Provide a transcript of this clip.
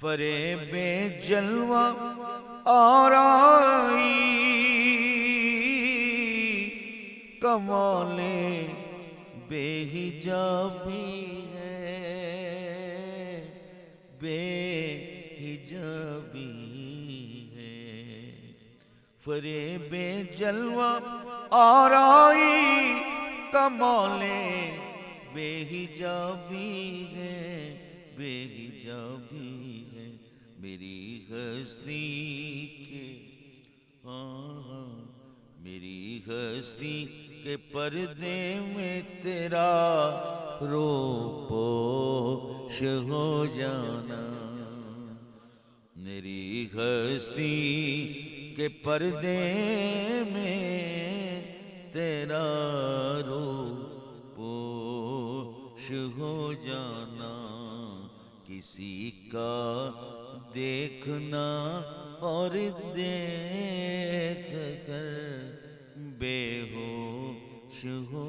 فریب جلوہ آرائی کمال بے حجابی ہے، بے حجابی ہے۔ فریب جلوہ آرائی کمال بے حجابی ہے، بے حجابی ہے۔ میری ہستی کے میری ہستی کے پردے میں تیرا روپوش ہو جانا، میری ہستی کے پردے میں تیرا روپوش ہو جانا، کسی کا دیکھنا اور دیکھ کر بے ہوش ہو